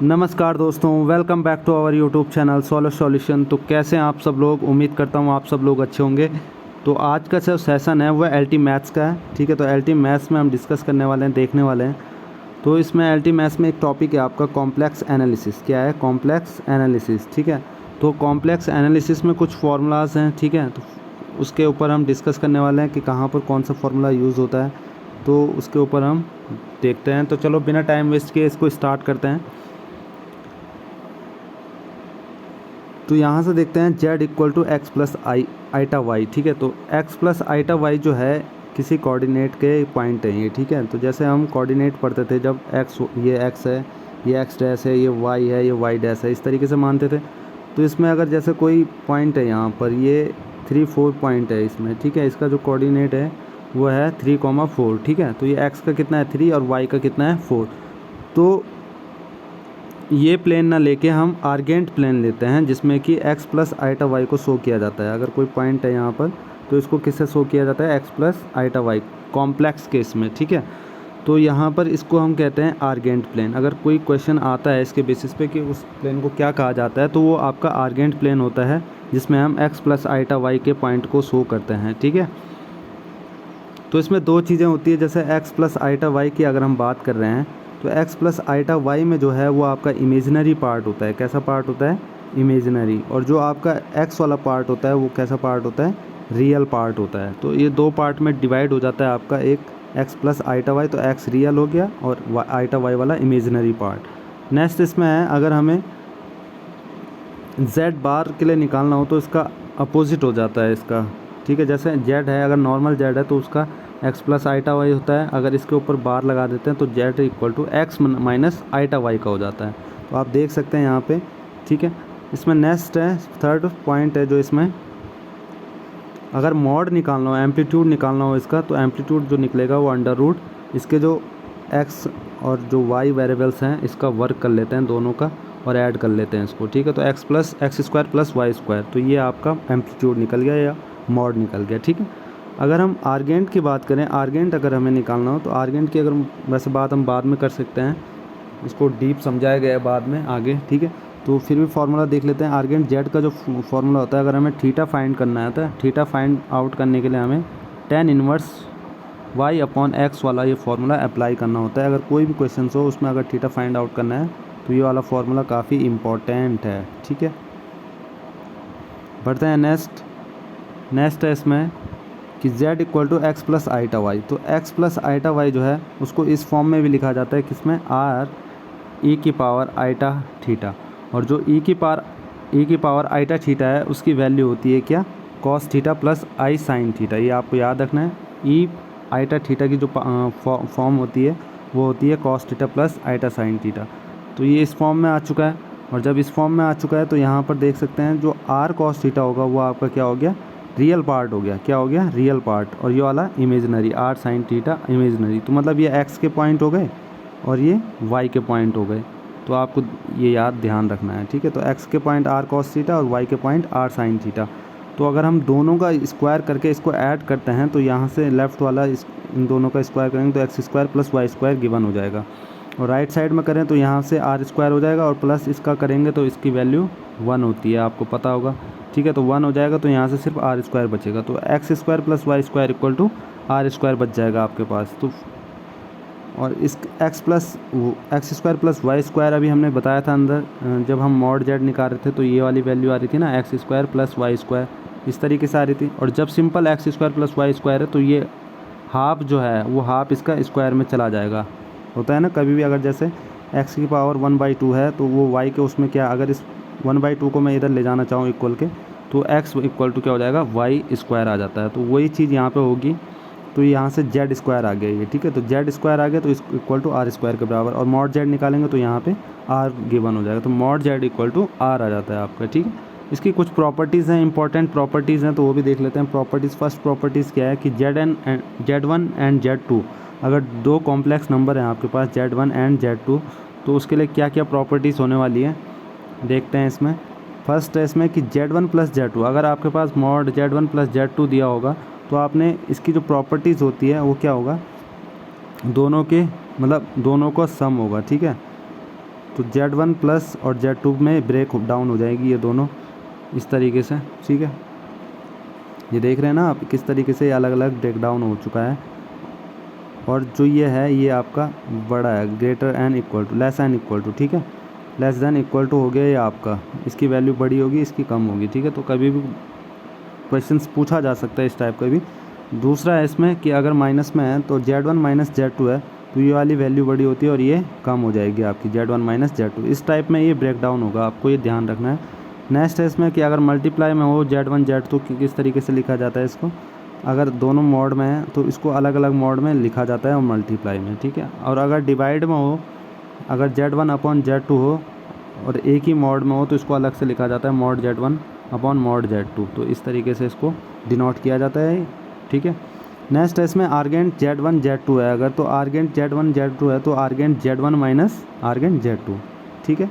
नमस्कार दोस्तों, welcome back to our YouTube channel solar solution. तो कैसे हैं आप सब लोग? उम्मीद करता हूँ आप सब लोग अच्छे होंगे। तो आज का जो सेशन है वो एलटी मैथ्स का है, ठीक है। तो एलटी मैथ्स में हम डिस्कस करने वाले हैं, देखने वाले हैं। तो इसमें एलटी मैथ्स में एक टॉपिक है आपका कॉम्प्लेक्स एनालिसिस। क्या है? कॉम्प्लेक्स एनालिसिस, ठीक है। तो कॉम्प्लेक्स एनालिसिस में कुछ फार्मूलाज हैं, ठीक है। तो उसके ऊपर हम डिस्कस करने वाले हैं कि कहाँ पर कौन सा फार्मूला यूज़ होता है, तो उसके ऊपर हम देखते हैं। तो चलो बिना टाइम वेस्ट किए इसको स्टार्ट करते हैं। तो यहाँ से देखते हैं z equal to x plus iota y, ठीक है। तो x प्लस आईटा वाई जो है किसी कोऑर्डिनेट के पॉइंट है ये, ठीक है। तो जैसे हम कोऑर्डिनेट पढ़ते थे, जब ये x है, ये x डैश है, ये y है, ये y डैश है, इस तरीके से मानते थे। तो इसमें अगर जैसे कोई पॉइंट है यहाँ पर, ये 3-4 पॉइंट है इसमें, ठीक है। इसका जो कोऑर्डिनेट है वो है 3,4, ठीक है। तो ये x का कितना है 3 और y का कितना है 4। तो ये प्लेन ना लेके हम आर्गेंट प्लेन लेते हैं, जिसमें कि x प्लस आईटा वाई को शो किया जाता है। अगर कोई पॉइंट है यहाँ पर तो इसको किससे शो किया जाता है? x plus iota Y, complex case में, ठीक है। तो यहाँ पर इसको हम कहते हैं आर्गेंट प्लेन। अगर कोई क्वेश्चन आता है इसके बेसिस पे कि उस प्लेन को क्या कहा जाता है, तो वो आपका आर्गेंट प्लेन होता है, जिसमें हम x प्लस आईटा वाई के पॉइंट को शो करते हैं, ठीक है। तो इसमें दो चीज़ें होती है। जैसे x प्लस आईटा वाई की अगर हम बात कर रहे हैं, तो x प्लस आईटा वाई में जो है वो आपका इमेजिनरी पार्ट होता है। कैसा पार्ट होता है? इमेजिनरी। और जो आपका x वाला पार्ट होता है वो कैसा पार्ट होता है? रियल पार्ट होता है। तो ये दो पार्ट में डिवाइड हो जाता है आपका, एक x प्लस आईटा वाई, तो x रियल हो गया और आईटा वाई वाला इमेजिनरी पार्ट। नेक्स्ट इसमें है, अगर हमें z बार के लिए निकालना हो तो इसका अपोजिट हो जाता है इसका, ठीक है। जैसे z है, अगर नॉर्मल z है तो उसका x प्लस आईटा वाई होता है। अगर इसके ऊपर बार लगा देते हैं तो z equal to x minus iota y का हो जाता है। तो आप देख सकते हैं यहाँ पे, ठीक है। इसमें नेक्स्ट है, थर्ड पॉइंट है जो इसमें अगर मॉड निकालना हो, एम्पलीट्यूड निकालना हो इसका, तो एम्पलीट्यूड जो निकलेगा वो अंडर रूट इसके जो x और जो y वेरिएबल्स हैं इसका वर्क कर लेते हैं दोनों का और ऐड कर लेते हैं इसको, ठीक है। तो x plus x square plus y square, तो ये आपका एम्पलीट्यूड निकल गया या मॉड निकल गया, ठीक है। अगर हम आर्गेंट की बात करें, आर्गेंट अगर हमें निकालना हो तो आर्गेंट की अगर वैसे बात हम बाद में कर सकते हैं, इसको डीप समझाया गया है बाद में आगे, ठीक है। तो फिर भी फार्मूला देख लेते हैं। आर्गेंट जेड का जो फार्मूला होता है, अगर हमें थीटा फाइंड करना है तो थीटा फाइंड आउट करने के लिए हमें tan inverse y upon x वाला ये फार्मूला अप्लाई करना होता है। अगर कोई भी क्वेश्चन हो उसमें अगर थीटा फाइंड आउट करना है तो ये वाला फार्मूला काफ़ी इम्पोर्टेंट है, ठीक है। बढ़ते हैं नेक्स्ट है इसमें कि z equal to x plus iota y. तो x प्लस आईटा वाई जो है उसको इस फॉर्म में भी लिखा जाता है, किसमें? r e की पावर आईटा थीटा। और जो e की पावर आईटा थीटा है उसकी वैल्यू होती है क्या? cos थीटा प्लस आई साइन थीटा। ये आपको याद रखना है। e आईटा थीटा की जो फॉर्म होती है वो होती है cos theta plus आईटा sine theta. तो ये इस फॉर्म में आ चुका है। और जब इस फॉर्म में आ चुका है तो यहाँ पर देख सकते हैं जो r cos थीटा होगा वो आपका क्या हो गया? रियल पार्ट हो गया। क्या हो गया? Real part. और ये वाला imaginary, r sine theta imaginary. तो मतलब ये x के पॉइंट हो गए और ये y के पॉइंट हो गए। तो आपको ये याद ध्यान रखना है, ठीक है। तो x के पॉइंट r cos थीटा और y के पॉइंट r साइन थीटा। तो अगर हम दोनों का स्क्वायर करके इसको ऐड करते हैं तो यहाँ से लेफ़्ट वाला इन दोनों का स्क्वायर करेंगे तो x square plus y square given हो जाएगा। और राइट साइड में करें तो यहाँ से r स्क्वायर हो जाएगा और प्लस इसका करेंगे तो इसकी वैल्यू 1 होती है, आपको पता होगा, ठीक है। तो 1 हो जाएगा तो यहाँ से सिर्फ r स्क्वायर बचेगा। तो x square plus y square equal to r square बच जाएगा आपके पास। तो और इस x square plus y square अभी हमने बताया था अंदर, जब हम मॉड जेड निकाल रहे थे तो ये वाली वैल्यू आ रही थी ना, x square plus y square, इस तरीके से आ रही थी। और जब simple x square plus y square है तो ये हाफ जो है वो हाफ इसका स्क्वायर में चला जाएगा। होता है ना कभी भी, अगर जैसे x की पावर 1/2 है तो वो y के उसमें क्या, अगर इस 1/2 को मैं इधर ले जाना चाहूँ इक्वल के, तो x इक्वल टू क्या हो जाएगा? y स्क्वायर आ जाता है। तो वही चीज़ यहाँ पे होगी। तो यहाँ से z स्क्वायर आ गया ये, ठीक है। तो z स्क्वायर आ गया तो इक्वल टू r स्क्वायर के बराबर। और मॉड z निकालेंगे तो यहाँ पे r गिवन हो जाएगा। तो mod z equal to r आ जाता है आपका, ठीक है। इसकी कुछ प्रॉपर्टीज़ हैं, इंपॉर्टेंट प्रॉपर्टीज़ हैं, तो वो भी देख लेते हैं। प्रॉपर्टीज़, फर्स्ट प्रॉपर्टीज़ क्या है कि z1 एंड z2, अगर दो कॉम्प्लेक्स नंबर हैं आपके पास z1 एंड z2, तो उसके लिए क्या क्या प्रॉपर्टीज़ होने वाली है देखते हैं इसमें। फर्स्ट है इसमें कि z1 प्लस z2, अगर आपके पास मॉड z1 प्लस z2 दिया होगा तो आपने इसकी जो प्रॉपर्टीज़ होती है वो क्या होगा? दोनों के मतलब दोनों का सम होगा, ठीक है। तो Z1 प्लस और Z2 में ब्रेक डाउन हो जाएगी ये दोनों इस तरीके से, ठीक है। ये देख रहे हैं ना आप किस तरीके से अलग अलग ब्रेक डाउन हो चुका है। और जो ये है ये आपका बड़ा है, greater than equal to less than equal to, ठीक है। लेस देन इक्वल टू हो गया ये आपका, इसकी वैल्यू बड़ी होगी इसकी कम होगी, ठीक है। तो कभी भी क्वेश्चंस पूछा जा सकता है इस टाइप का भी। दूसरा है इसमें कि अगर माइनस में है तो Z1 माइनस Z2 है तो ये वाली वैल्यू बड़ी होती है और ये कम हो जाएगी आपकी Z1 माइनस Z2। इस टाइप में ये ब्रेक डाउन होगा, आपको ये ध्यान रखना है। नेक्स्ट है इसमें कि अगर मल्टीप्लाई में हो Z1 Z2 किस तरीके से लिखा जाता है इसको, अगर दोनों मोड में है तो इसको अलग अलग मोड में लिखा जाता है और मल्टीप्लाई में, ठीक है। और अगर डिवाइड में हो, अगर Z1 अपॉन Z2 हो और एक ही मोड में हो तो इसको अलग से लिखा जाता है mod Z1 upon mod Z2। तो इस तरीके से इसको डिनोट किया जाता है, ठीक है। नेक्स्ट है इसमें आर्गेंट Z1 Z2 है अगर, तो आर्गेंट Z1 Z2 है तो urgent Z1 minus urgent Z2, ठीक है।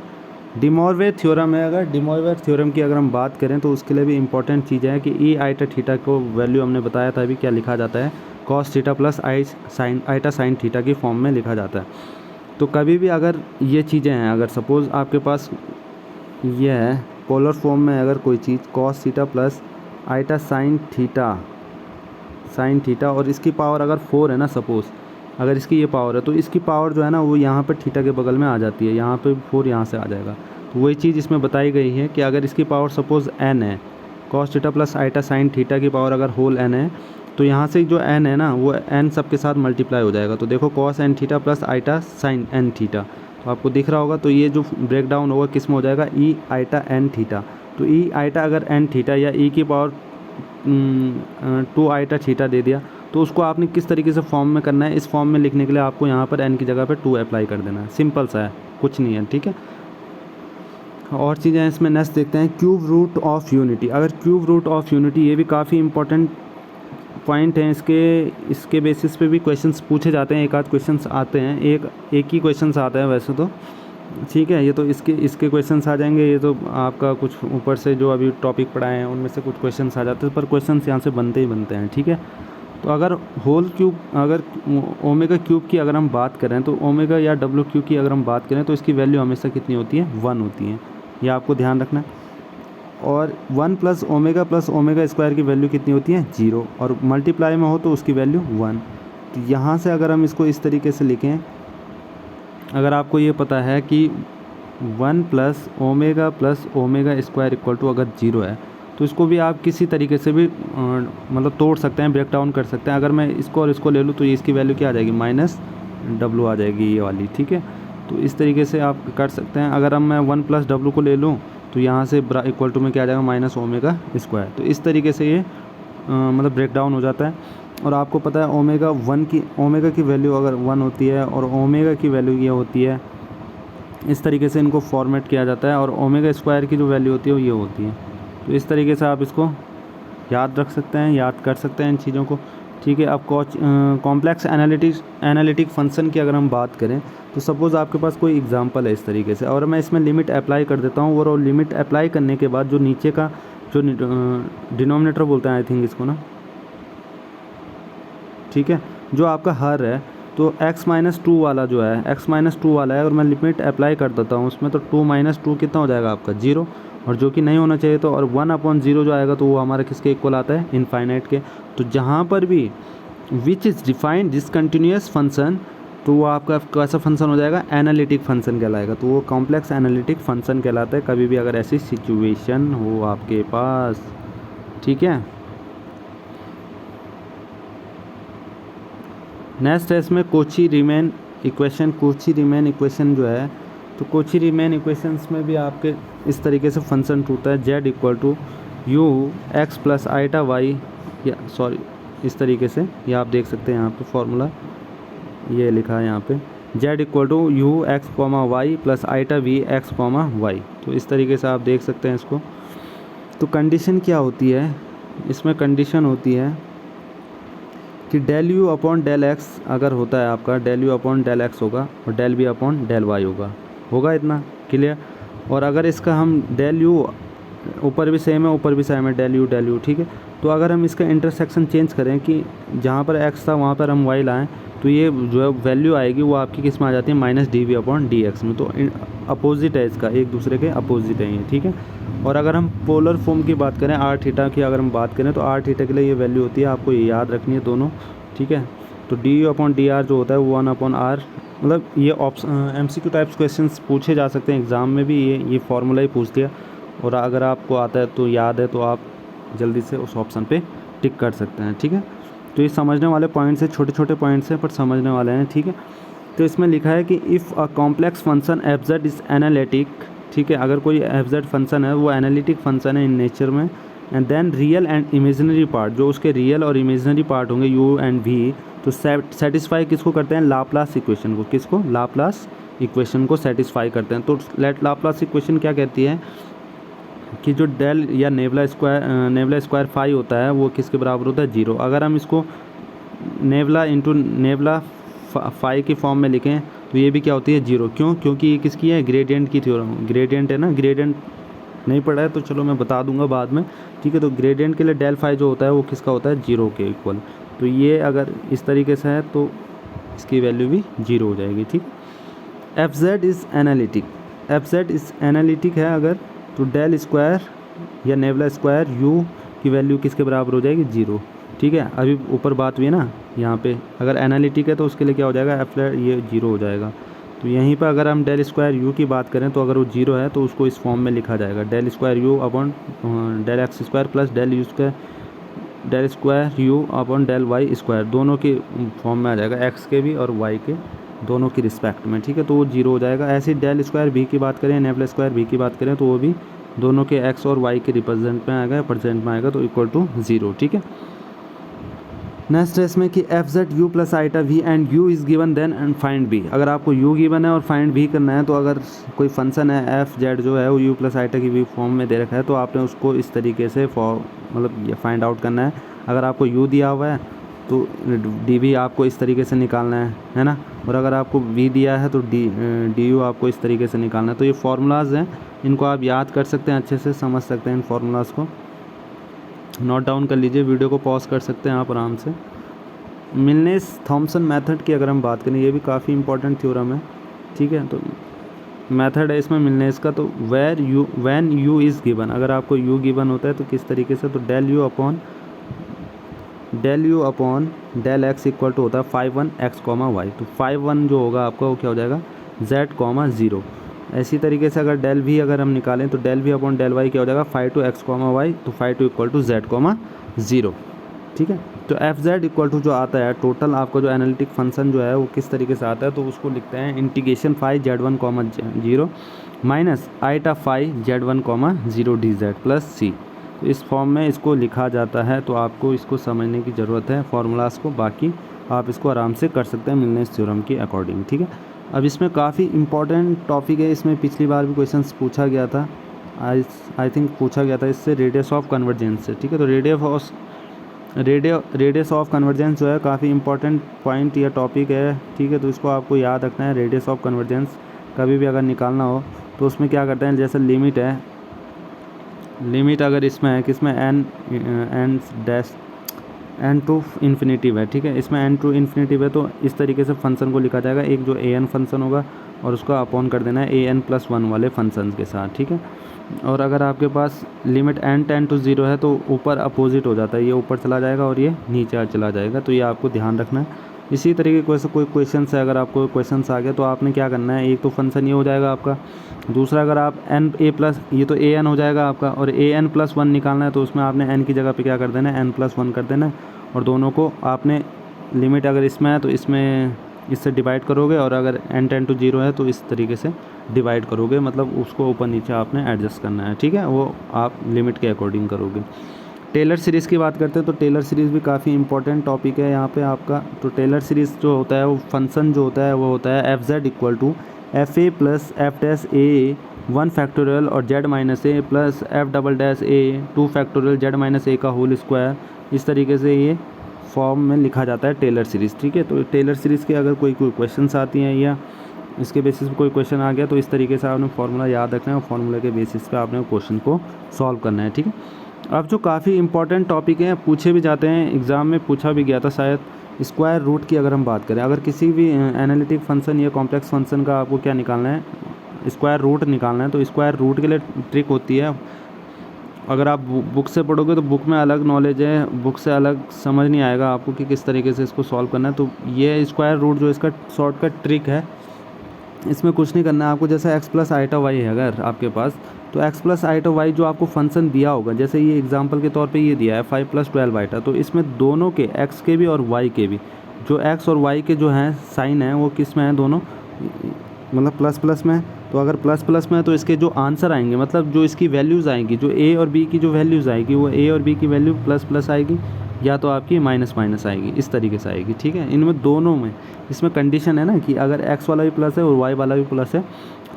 डिमॉर्वे थ्योरम है, अगर डिमॉर्वे थ्योरम की अगर हम बात करें तो उसके लिए भी इंपॉर्टेंट चीज़ है कि ई आइटा थीटा को वैल्यू हमने बताया था अभी क्या लिखा जाता है, cos theta plus iota sine theta की फॉर्म में लिखा जाता है। तो कभी भी अगर ये चीज़ें हैं, अगर सपोज़ आपके पास ये है पोलर फॉर्म में अगर कोई चीज़ cos theta plus iota sine theta और इसकी पावर अगर 4 है ना, सपोज़ अगर इसकी ये पावर है तो इसकी पावर जो है ना वो यहाँ पर थीटा के बगल में आ जाती है, यहाँ पे 4 यहाँ से आ जाएगा। तो वही चीज़ इसमें बताई गई है कि अगर इसकी पावर सपोज़ n है, cos theta plus iota sine theta की पावर अगर होल n है तो यहाँ से जो n है ना वो n सब के साथ मल्टीप्लाई हो जाएगा। तो देखो cos n theta plus iota sine n theta, तो आपको दिख रहा होगा। तो ये जो ब्रेक डाउन होगा किस में हो जाएगा, ई आइटा n थीटा। तो ई आइटा अगर n थीटा या ई की पावर 2 आइटा थीटा दे दिया तो उसको आपने किस तरीके से फॉर्म में करना है, इस फॉर्म में लिखने के लिए आपको यहाँ पर n की जगह पर 2 अप्लाई कर देना है। सिंपल सा है, कुछ नहीं है, ठीक है। और चीज़ें इसमें नेक्स्ट देखते हैं क्यूब रूट ऑफ यूनिटी। अगर क्यूब रूट ऑफ यूनिटी, ये भी काफ़ी इंपॉर्टेंट पॉइंट हैं, इसके बेसिस पे भी क्वेश्चंस पूछे जाते हैं, एक आध क्वेश्चंस आते हैं, एक ही क्वेश्चंस आता है वैसे तो, ठीक है। ये तो इसके क्वेश्चंस आ जाएंगे, ये तो आपका कुछ ऊपर से जो अभी टॉपिक पढ़ाए हैं उनमें से कुछ क्वेश्चंस आ जाते हैं, पर क्वेश्चंस यहाँ से बनते ही बनते हैं, ठीक है। तो अगर होल क्यूब, अगर ओमेगा क्यूब की अगर हम बात करें तो ओमेगा या डब्ल्यू क्यूब की अगर हम बात करें तो इसकी वैल्यू हमेशा कितनी होती है, 1 होती है, ये आपको ध्यान रखना है। और 1 प्लस ओमेगा स्क्वायर की वैल्यू कितनी होती है, 0, और मल्टीप्लाई में हो तो उसकी वैल्यू 1। तो यहाँ से अगर हम इसको इस तरीके से लिखें, अगर आपको ये पता है कि 1 plus omega square equal to अगर 0 है तो इसको भी आप किसी तरीके से भी मतलब तोड़ सकते हैं, ब्रेक डाउन कर सकते हैं। अगर मैं इसको और इसको ले लूँ तो ये इसकी वैल्यू क्या आ जाएगी, माइनस डब्लू आ जाएगी ये वाली, ठीक है। तो इस तरीके से आप कर सकते हैं। अगर मैं 1 प्लस डब्लू को ले लूँ तो यहाँ से इक्वल टू में क्या आ जाएगा, माइनस ओमेगा स्क्वायर। तो इस तरीके से ये मतलब ब्रेक डाउन हो जाता है। और आपको पता है ओमेगा की वैल्यू अगर 1 होती है और ओमेगा की वैल्यू ये होती है, इस तरीके से इनको फॉर्मेट किया जाता है। और ओमेगा स्क्वायर की जो वैल्यू होती है वो ये होती है। तो इस तरीके से आप इसको याद रख सकते हैं, याद कर सकते हैं इन चीज़ों को, ठीक है। अब कॉम्प्लेक्स एनालिटिक फंक्शन की अगर हम बात करें तो सपोज़ आपके पास कोई एग्जांपल है इस तरीके से, और मैं इसमें लिमिट अप्लाई कर देता हूँ, और लिमिट अप्लाई करने के बाद जो नीचे का जो डिनोमिनेटर बोलते हैं आई थिंक इसको ना, ठीक है, जो आपका हर है तो x-2 वाला जो है, x-2 वाला है, और मैं लिमिट अप्लाई कर देता हूँ उसमें, तो 2 - 2 कितना हो जाएगा आपका, 0, और जो कि नहीं होना चाहिए। तो और 1/0 जो आएगा तो वो हमारा किसके इक्वल आता है, इनफाइनाइट के। तो जहाँ पर भी which is defined discontinuous function, तो वो आपका कैसा फंक्शन हो जाएगा, एनालिटिक फंक्शन कहलाएगा। तो वो कॉम्प्लेक्स एनालिटिक फंक्शन कहलाता है कभी भी अगर ऐसी सिचुएशन हो आपके पास, ठीक है। नेक्स्ट है इसमें कोची रीमैन इक्वेशन जो है, तो कोची रीमैन इक्वेशंस में भी आपके इस तरीके से फंक्शन टूटता है, z equal to u x plus iota y, या सॉरी इस तरीके से, ये आप देख सकते हैं यहाँ पे फॉर्मूला ये लिखा है यहाँ पे, z equal to u x comma y plus iota v x comma y. तो इस तरीके से आप देख सकते हैं इसको। तो कंडीशन क्या होती है इसमें, कंडीशन होती है कि del u upon del x अगर होता है आपका, del u upon del x होगा और del b upon del y होगा इतना क्लियर। और अगर इसका हम डेल यू ऊपर भी सेम है ऊपर भी सेम है, डेल यू, ठीक है। तो अगर हम इसका इंटरसेक्शन चेंज करें कि जहाँ पर एक्स था वहाँ पर हम वाई लाएँ, तो ये जो वैल्यू आएगी वो आपकी किस में आ जाती है, minus d v upon d x में। तो अपोजिट है इसका, एक दूसरे के अपोजिट है ये, ठीक है। और अगर हम पोलर फॉर्म की बात करें, आर थीटा की अगर हम बात करें, तो आर थीटा के लिए ये वैल्यू होती है, आपको ये याद रखनी है दोनों, ठीक है। तो D you upon D R जो होता है वो 1 अपॉन आर, मतलब ये MCQ टाइप्स क्वेश्चंस पूछे जा सकते हैं एग्ज़ाम में भी, ये फार्मूला ही पूछ दिया, और अगर आपको आता है तो याद है तो आप जल्दी से उस ऑप्शन पे टिक कर सकते हैं, ठीक है। तो ये समझने वाले पॉइंट्स हैं, छोटे छोटे पॉइंट्स हैं पर समझने वाले हैं, ठीक है। तो इसमें लिखा है कि if a complex function F Z is analytic, ठीक है, अगर कोई एफ जेड फंक्शन है वो एनालिटिक फंक्शन है इन नेचर में, and then real and imaginary part, जो उसके रियल और इमेजिनरी पार्ट होंगे u एंड v, तो सेटिस्फाई किसको करते हैं, लाप्लास इक्वेशन को, किसको, लाप्लास इक्वेशन को सेटिस्फाई करते हैं। तो लाप्लास इक्वेशन क्या कहती है कि जो डेल या नेवला स्क्वायर फाई होता है वो किसके बराबर होता है, 0। अगर हम इसको नेवला इंटू नेवला फाई की फॉर्म में लिखें तो ये भी क्या होती है, 0। क्यों, क्योंकि ये किसकी है, ग्रेडियंट की थ्योरम, ग्रेडियंट है ना, ग्रेडियंट नहीं पढ़ा है तो चलो मैं बता दूंगा बाद में, ठीक है। तो ग्रेडियंट के लिए डेल फाई जो होता है वो किसका होता है, 0 के इक्वल। तो ये अगर इस तरीके से है तो इसकी वैल्यू भी 0 हो जाएगी, ठीक। F Z is analytic, F Z is analytic है अगर, तो डेल स्क्वायर या नेवला स्क्वायर यू की वैल्यू किसके बराबर हो जाएगी, 0, ठीक है। अभी ऊपर बात हुई है ना, यहाँ पे अगर एनालिटिक है तो उसके लिए क्या हो जाएगा, एफ ये 0 हो जाएगा। तो यहीं पर अगर हम डेल स्क्वायर यू की बात करें तो अगर वो 0 है तो उसको इस फॉर्म में लिखा जाएगा, del square u upon del x square plus del square u upon del y square, दोनों के फॉर्म में आ जाएगा, एक्स के भी और वाई के दोनों की रिस्पेक्ट में, ठीक है। तो वो 0 हो जाएगा। ऐसे ही डेल स्क्वायर भी की बात करें, नेवल स्क्वायर भी की बात करें तो वो भी दोनों के एक्स और वाई के रिप्रेजेंट में आएगा, परसेंट में आएगा, तो इक्वल टू 0, ठीक है। नेक्स्ट है इसमें कि f z u plus iota v and u is given then and find b. अगर आपको यू गिवन है और फाइंड भी करना है, तो अगर कोई फंक्शन है एफ जेड जो है वो यू प्लस आइटा की वी फॉर्म में दे रखा है, तो आपने उसको इस तरीके से मतलब फाइंड आउट करना है। अगर आपको यू दिया हुआ है तो डी भी आपको इस तरीके से निकालना है ना, और अगर आपको वी दिया है तो डी यू आपको इस तरीके से निकालना है। तो ये फार्मूलाज हैं, इनको आप याद कर सकते हैं, अच्छे से समझ सकते हैं इन फार्मूलाज को, नोट डाउन कर लीजिए, वीडियो को पॉज कर सकते हैं आप आराम से। मिलनेस थॉमसन मेथड की अगर हम बात करें, ये भी काफ़ी इंपॉर्टेंट थ्योरम है, ठीक है। तो मेथड है इसमें मिलनेस का, तो व्हेन यू इज़ गिवन, अगर आपको यू गिवन होता है तो किस तरीके से, तो del u upon del x equal to होता है 5 1 x, y। तो 5 1 जो होगा आपका वो क्या हो जाएगा, z, 0। ऐसी तरीके से अगर डेल भी अगर हम निकालें तो डेल भी अपॉन डेल वाई क्या हो जाएगा, 5 2 x, y, तो 5 2 इक्वल टू z, 0, ठीक है। तो एफ जेड इक्वल टू जो आता है टोटल आपका जो एनालिटिक फंक्शन जो है वो किस तरीके से आता है, तो उसको लिखते हैं integration phi z1, 0 minus iota phi z1, 0 dz plus C. तो इस फॉर्म में इसको लिखा जाता है, तो आपको इसको समझने की ज़रूरत है फार्मूलाज को, बाकी आप इसको आराम से कर सकते हैं मिलनेस थ्योरम के अकॉर्डिंग, ठीक है। अब इसमें काफ़ी इंपॉर्टेंट टॉपिक है, इसमें पिछली बार भी क्वेश्चन पूछा गया था, आई थिंक पूछा गया था इससे, रेडियस ऑफ कन्वर्जेंस से, ठीक है। तो रेडियस ऑफ कन्वर्जेंस जो है काफ़ी इंपॉर्टेंट पॉइंट या टॉपिक है, ठीक है। तो इसको आपको याद रखना है। रेडियस ऑफ कन्वर्जेंस कभी भी अगर निकालना हो तो उसमें क्या करते हैं, जैसे लिमिट है, लिमिट अगर इसमें है किसमें एन टू इन्फिनिटिव है, ठीक है। इसमें एन टू इन्फिनिटिव है तो इस तरीके से फंक्शन को लिखा जाएगा, एक जो ए एन फंक्शन होगा और उसका अपॉन कर देना है ए एन प्लस 1 वाले फंक्शन के साथ, ठीक है। और अगर आपके पास लिमिट एन टेन टू 0 है तो ऊपर अपोजिट हो जाता है, ये ऊपर चला जाएगा और ये नीचे चला जाएगा, तो ये आपको ध्यान रखना है। इसी तरीके कोई क्वेश्चन है, अगर आपको क्वेश्चन आ गया तो आपने क्या करना है, एक तो फंक्शन ये हो जाएगा आपका, दूसरा अगर आप एन ए प्लस, ये तो ए एन हो जाएगा आपका, और ए एन प्लस 1 निकालना है तो उसमें आपने एन की जगह पे क्या कर देना है, एन प्लस 1 कर देना है, और दोनों को आपने लिमिट अगर इसमें है तो इसमें इससे डिवाइड करोगे, और अगर एन टेन टू 0 है तो इस तरीके से डिवाइड करोगे, मतलब उसको ऊपर नीचे आपने एडजस्ट करना है, ठीक है। वो आप लिमिट के अकॉर्डिंग करोगे। टेलर सीरीज़ की बात करते हैं तो टेलर सीरीज़ भी काफ़ी इंपॉर्टेंट टॉपिक है यहाँ पे आपका। तो टेलर सीरीज़ जो होता है वो फंक्शन जो होता है वो होता है f z equal to f a plus f dash a 1 factorial और z minus a plus f double dash a 2 factorial z minus a का होल स्क्वायर। इस तरीके से ये फॉर्म में लिखा जाता है टेलर सीरीज़, ठीक है। तो टेलर सीरीज़ के अगर कोई क्वेश्चंस आती हैं या इसके बेसिस पे कोई क्वेश्चन आ गया तो इस तरीके से आपने फार्मूला याद रखना है और फार्मूला के बेसिस पे आपने क्वेश्चन को सॉल्व करना है, ठीक है। अब जो काफ़ी इंपॉर्टेंट टॉपिक हैं, पूछे भी जाते हैं, एग्ज़ाम में पूछा भी गया था शायद, स्क्वायर रूट की अगर हम बात करें, अगर किसी भी एनालिटिक फंक्शन या कॉम्प्लेक्स फंक्शन का आपको क्या निकालना है, स्क्वायर रूट निकालना है, तो स्क्वायर रूट के लिए ट्रिक होती है। अगर आप बुक से पढ़ोगे तो बुक में अलग नॉलेज है, बुक से अलग समझ नहीं आएगा आपको कि किस तरीके से इसको सॉल्व करना है। तो ये स्क्वायर रूट जो इसका शॉर्टकट ट्रिक है, इसमें कुछ नहीं करना है आपको। जैसे x प्लस आइटा वाई है अगर आपके पास, तो x प्लस आइटा वाई जो आपको फंक्शन दिया होगा, जैसे ये एग्जांपल के तौर पे ये दिया है 5 + 12 आइटा, तो इसमें दोनों के x के भी और y के भी, जो x और y के जो हैं साइन है वो किस में है, दोनों मतलब प्लस प्लस में है। तो अगर प्लस प्लस में है तो इसके जो आंसर आएंगे, मतलब जो इसकी वैल्यूज़ आएंगी, जो a और b की जो वैल्यूज़ आएगी, वो a और b की वैल्यू प्लस प्लस आएगी या तो आपकी माइनस माइनस आएगी, इस तरीके से आएगी। ठीक है, इनमें दोनों में इसमें कंडीशन है ना कि अगर x वाला भी प्लस है और y वाला भी प्लस है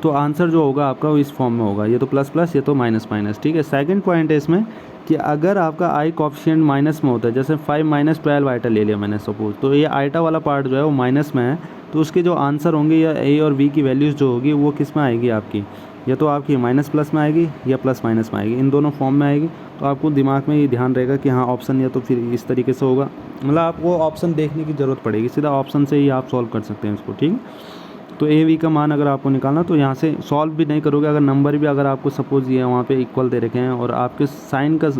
तो आंसर जो होगा आपका वो इस फॉर्म में होगा, ये तो प्लस प्लस, ये तो माइनस माइनस। ठीक है, सेकंड पॉइंट है इसमें कि अगर आपका आई कॉफिशिएंट माइनस में होता है, जैसे 5 - 12 आइटा ले लिया मैंने सपोज, तो ये आइटा वाला पार्ट जो है वो माइनस में है, तो उसके जो आंसर होंगे या ए और बी की वैल्यूज़ जो होगी वो किस में आएगी आपकी, या तो आपकी माइनस प्लस में आएगी या प्लस माइनस में आएगी, इन दोनों फॉर्म में आएगी। तो आपको दिमाग में ये ध्यान रहेगा कि हाँ ऑप्शन या तो फिर इस तरीके से होगा, मतलब आपको ऑप्शन देखने की ज़रूरत पड़ेगी, सीधा ऑप्शन से ही आप सॉल्व कर सकते हैं इसको। ठीक है, तो ए वी का मान अगर आपको निकालना तो यहाँ से सॉल्व भी नहीं करोगे, अगर नंबर भी अगर आपको सपोज ये वहाँ पे इक्वल दे रखे हैं और आपके साइन का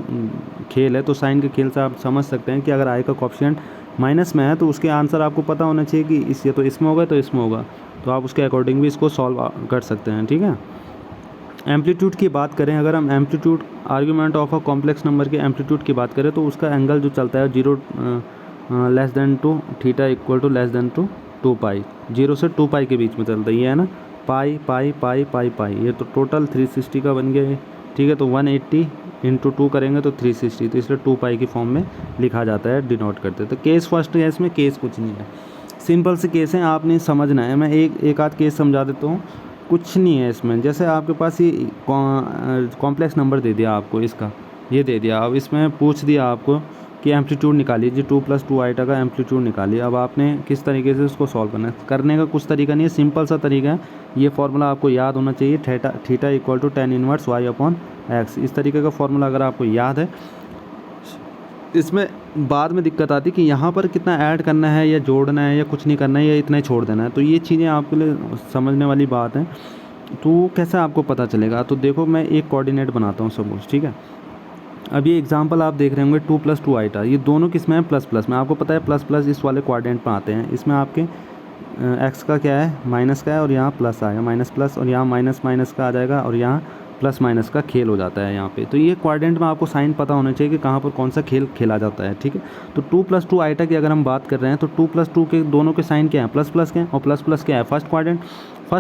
खेल है, तो साइन के खेल से आप समझ सकते हैं कि अगर आई का कॉफिशिएंट माइनस में है तो उसके आंसर आपको पता होना चाहिए कि इस ये तो इसमें होगा तो इसमें होगा, तो आप उसके अकॉर्डिंग भी इसको सॉल्व कर सकते हैं। ठीक है, एम्पलीट्यूड की बात करें, अगर हम amplitude argument of a complex number के एम्पलीट्यूड की बात करें तो उसका एंगल जो चलता है 0 <2 थीटा = <2 पाई, 0 से 2 पाई के बीच में चलता है, ये है ना पाई पाई पाई पाई पाई, ये तो टोटल 360 का बन गया है। ठीक है, तो 180 × 2 करेंगे तो 360, तो इसलिए 2 पाई की फॉर्म में लिखा जाता है, डिनोट करते हैं। तो केस फर्स्ट है, इसमें केस कुछ नहीं है, सिंपल से केस है, आपने समझना है। मैं एक आध केस समझा देता हूँ, कुछ नहीं है इसमें। जैसे आपके पास ये कॉम्प्लेक्स नंबर दे दिया आपको, इसका ये दे दिया, अब इसमें पूछ दिया आपको कि एम्पलीट्यूड निकालिए जी, 2 + 2 आइटा का एम्पलीट्यूड निकालिए। अब आपने किस तरीके से उसको सॉल्व करना है, करने का कुछ तरीका नहीं है, सिंपल सा तरीका है। ये फार्मूला आपको याद होना चाहिए, थीटा = tan इनवर्स y/x, इस तरीके का फार्मूला अगर आपको याद है। इसमें बाद में दिक्कत आती कि यहाँ पर कितना ऐड करना है या जोड़ना है या कुछ नहीं करना है या इतना ही छोड़ देना है, तो ये चीज़ें आपके लिए समझने वाली बात है। तो कैसे आपको पता चलेगा, तो देखो मैं एक कोऑर्डिनेट बनाता हूँ सपोज। ठीक है, अब ये एग्जांपल आप देख रहे होंगे 2 + 2 आइटा, ये दोनों किस में है, प्लस प्लस में। आपको पता है प्लस प्लस इस वाले क्वाड्रेंट में आते हैं, इसमें आपके एक्स का क्या है, माइनस का है, और यहाँ प्लस आएगा, माइनस प्लस, और यहाँ माइनस माइनस का आ जाएगा, और यहाँ प्लस माइनस का खेल हो जाता है यहाँ पे। तो ये क्वाड्रेंट में आपको साइन पता होना चाहिए कि कहाँ पर कौन सा खेल खेला जाता है। ठीक है, तो 2 + 2 आइटा की अगर हम बात कर रहे हैं तो 2 + 2 के दोनों के साइन क्या है, प्लस प्लस के हैं, और प्लस प्लस क्या है, फर्स्ट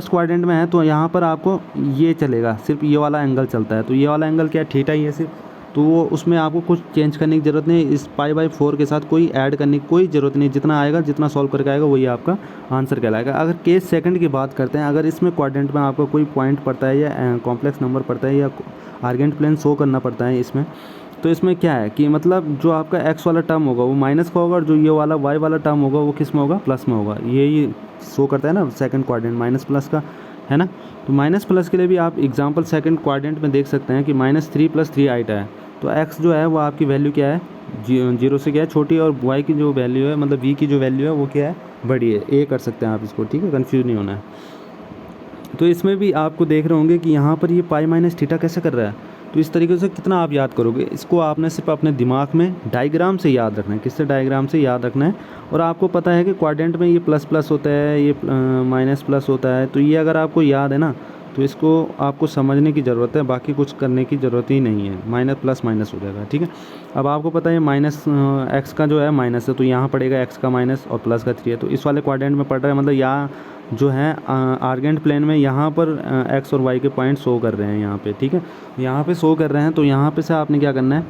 क्वाड्रेंट में है, तो यहाँ पर आपको ये चलेगा, सिर्फ ये वाला एंगल चलता है। तो ये वाला एंगल क्या है, थीटा ही है सिर्फ, तो वो उसमें आपको कुछ चेंज करने की ज़रूरत नहीं, इस π/4 के साथ कोई ऐड करने की कोई ज़रूरत नहीं, जितना आएगा, जितना सॉल्व करके आएगा वही आपका आंसर कहलाएगा। अगर केस सेकंड की बात करते हैं, अगर इसमें क्वाड्रेंट में आपको कोई पॉइंट पड़ता है या कॉम्प्लेक्स नंबर पड़ता है या आर्गेंट प्लेन शो करना पड़ता है इसमें, तो इसमें क्या है कि मतलब जो आपका x वाला टर्म होगा वो माइनस का होगा, और जो ये वाला y वाला टर्म होगा वो किस में होगा, प्लस में होगा। यही शो करता है ना सेकंड क्वाड्रेंट माइनस प्लस का, है ना। तो माइनस प्लस के लिए भी आप एग्जांपल सेकंड क्वाड्रेंट में देख सकते हैं कि -3 + 3 आइटा है, तो x जो है वो आपकी वैल्यू क्या है, 0 से क्या है, छोटी, और y की जो वैल्यू है, मतलब v की जो वैल्यू है वो क्या है, बड़ी है। ए कर सकते हैं आप इसको, ठीक है, कंफ्यूज नहीं होना है। तो इसमें भी आपको देख रहे होंगे कि यहाँ पर ये π - थीटा कैसे कर रहा है, तो इस तरीके से कितना आप याद करोगे इसको, आपने सिर्फ अपने दिमाग में डायग्राम से याद रखना है। किससे, डायग्राम से याद रखना है। और आपको पता है कि क्वाड्रेंट में ये प्लस प्लस होता है, ये माइनस प्लस होता है, तो ये अगर आपको याद है ना, तो इसको आपको समझने की ज़रूरत है, बाकी कुछ करने की ज़रूरत ही नहीं है। माइनस प्लस माइनस हो जाएगा, ठीक है। अब आपको पता है माइनस एक्स का जो है माइनस है, तो यहाँ पड़ेगा एक्स का माइनस, और प्लस का 3 है, तो इस वाले क्वाड्रेंट में पड़ रहा है, मतलब यहाँ जो है आर्गेंट प्लेन में यहाँ पर एक्स और वाई के पॉइंट शो कर रहे हैं यहाँ पे, ठीक है, यहाँ पे शो कर रहे हैं। तो यहाँ पे से आपने क्या करना है,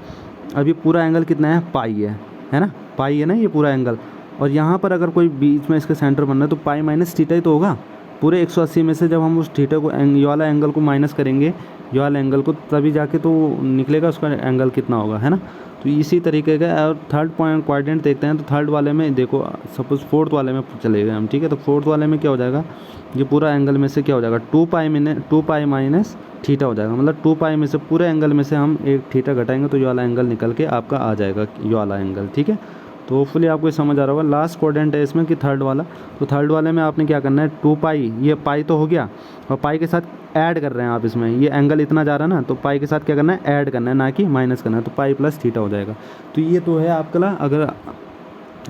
अभी पूरा एंगल कितना है, पाई है ना, पाई है ना ये पूरा एंगल, और यहाँ पर अगर कोई बीच में इसका सेंटर बनना है तो π - थीटा ही तो होगा। पूरे 180 में से जब हम उस थीटा को, ये वाला एंगल को माइनस करेंगे, ये वाला एंगल को, तभी जाके तो निकलेगा उसका एंगल कितना होगा, है ना। तो इसी तरीके का। और थर्ड पॉइंट क्वाड्रेंट देखते हैं, तो थर्ड वाले में देखो, सपोज फोर्थ वाले में चले गए हम, ठीक है। तो फोर्थ वाले में क्या हो जाएगा, ये पूरा एंगल में से क्या हो जाएगा, 2π - थीटा हो जाएगा, मतलब 2π में से पूरे एंगल में से हम एक थीटा घटाएंगे तो ये वाला एंगल निकल के आपका आ जाएगा, ये वाला एंगल, ठीक है। तो होपफुली आपको ये समझ आ रहा होगा। लास्ट क्वाड्रेंट है इसमें कि थर्ड वाला, तो थर्ड वाले में आपने क्या करना है, 2 पाई, ये पाई तो हो गया और पाई के साथ ऐड कर रहे हैं आप इसमें, ये एंगल इतना जा रहा है ना, तो पाई के साथ क्या करना है, ऐड करना है, ना कि माइनस करना है, तो पाई प्लस थीटा हो जाएगा। तो ये तो है आपका, अगर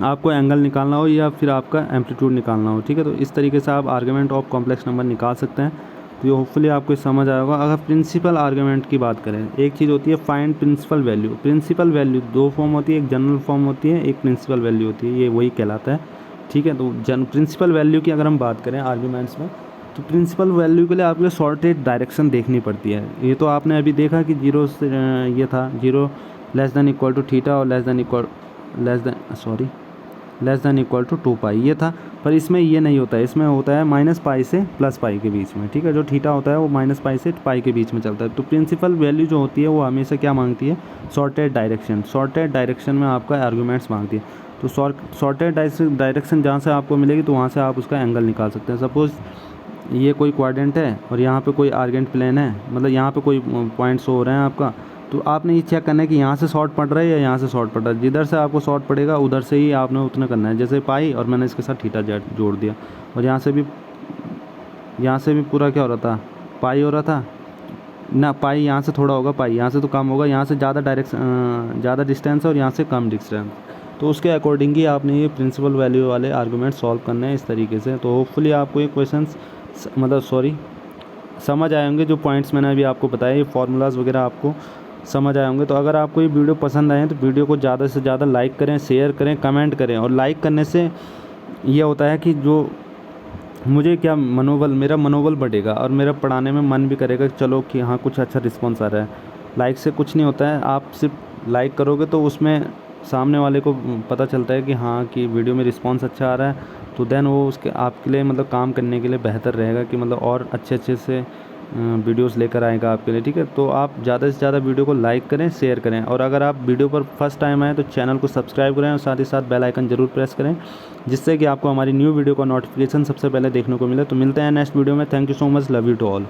आपको एंगल निकालना हो या फिर आपका एम्पलीट्यूड निकालना हो, ठीक है। तो इस तरीके से आप आर्गुमेंट ऑफ कॉम्प्लेक्स नंबर निकाल सकते हैं। तो ये होपफुली आपको समझ आया होगा। अगर प्रिंसिपल आर्गुमेंट की बात करें, एक चीज़ होती है find principal value. Principal value 2 form होती है, एक जनरल फॉर्म होती है, एक प्रिंसिपल वैल्यू होती है, ये वही कहलाता है, ठीक है। तो प्रिंसिपल वैल्यू की अगर हम बात करें आर्ग्यूमेंट्स में, तो प्रिंसिपल वैल्यू के लिए आपको सॉर्टेड डायरेक्शन देखनी पड़ती है। ये तो आपने अभी देखा कि 0 से ये था 0 less than equal to theta और less than equal to 2 pi, ये था। पर इसमें ये नहीं होता है, इसमें होता है माइनस पाई से प्लस पाई के बीच में, ठीक है। जो थीटा होता है वो माइनस पाई से पाई के बीच में चलता है। तो प्रिंसिपल वैल्यू जो होती है वो हमेशा क्या मांगती है, सॉर्टेड डायरेक्शन। सॉर्टेड डायरेक्शन में आपका आर्गूमेंट्स मांगती है। तो सॉर्टेड डायरेक्शन जहाँ से आपको मिलेगी तो वहाँ से आप उसका एंगल निकाल सकते हैं। सपोज़ ये कोई क्वाड्रेंट है और यहाँ पे कोई आर्गेंट प्लेन है, मतलब यहाँ पे कोई पॉइंट शो हो रहे हैं आपका, तो आपने ये चेक करना है कि यहाँ से शॉर्ट पड़ रहा है या यहाँ से शॉर्ट पड़ रहा है। जिधर से आपको शॉर्ट पड़ेगा उधर से ही आपने उतना करना है। जैसे पाई और मैंने इसके साथ थीटा जोड़ दिया, और यहाँ से भी पूरा क्या हो रहा था, पाई हो रहा था ना। पाई यहाँ से थोड़ा होगा, पाई यहाँ से तो कम होगा, यहाँ से ज़्यादा डिस्टेंस है और यहाँ से कम डिस्टेंस। तो उसके अकॉर्डिंग ही आपने ये प्रिंसिपल वैल्यू वाले आर्गूमेंट सॉल्व करने हैं इस तरीके से। तो होपफुली आपको ये क्वेश्चंस समझ आए होंगे। जो पॉइंट्स मैंने अभी आपको बताए, ये फार्मूलाज वगैरह आपको समझ आए होंगे। तो अगर आपको ये वीडियो पसंद आए तो वीडियो को ज़्यादा से ज़्यादा लाइक करें, शेयर करें, कमेंट करें। और लाइक करने से ये होता है कि जो मुझे क्या मेरा मनोबल बढ़ेगा और मेरा पढ़ाने में मन भी करेगा कि चलो कि हाँ कुछ अच्छा रिस्पॉन्स आ रहा है। लाइक से कुछ नहीं होता है, आप सिर्फ लाइक करोगे तो उसमें सामने वाले को पता चलता है कि हाँ कि वीडियो में रिस्पॉन्स अच्छा आ रहा है, तो देन वो उसके आपके लिए मतलब काम करने के लिए बेहतर रहेगा कि मतलब और अच्छे से वीडियोस लेकर आएगा आपके लिए, ठीक है। तो आप ज़्यादा से ज़्यादा वीडियो को लाइक करें, शेयर करें, और अगर आप वीडियो पर फर्स्ट टाइम आए तो चैनल को सब्सक्राइब करें और साथ ही साथ बेल आइकन ज़रूर प्रेस करें, जिससे कि आपको हमारी न्यू वीडियो का नोटिफिकेशन सबसे पहले देखने को मिले। तो मिलते हैं नेक्स्ट वीडियो में। Thank you so much, love you to all.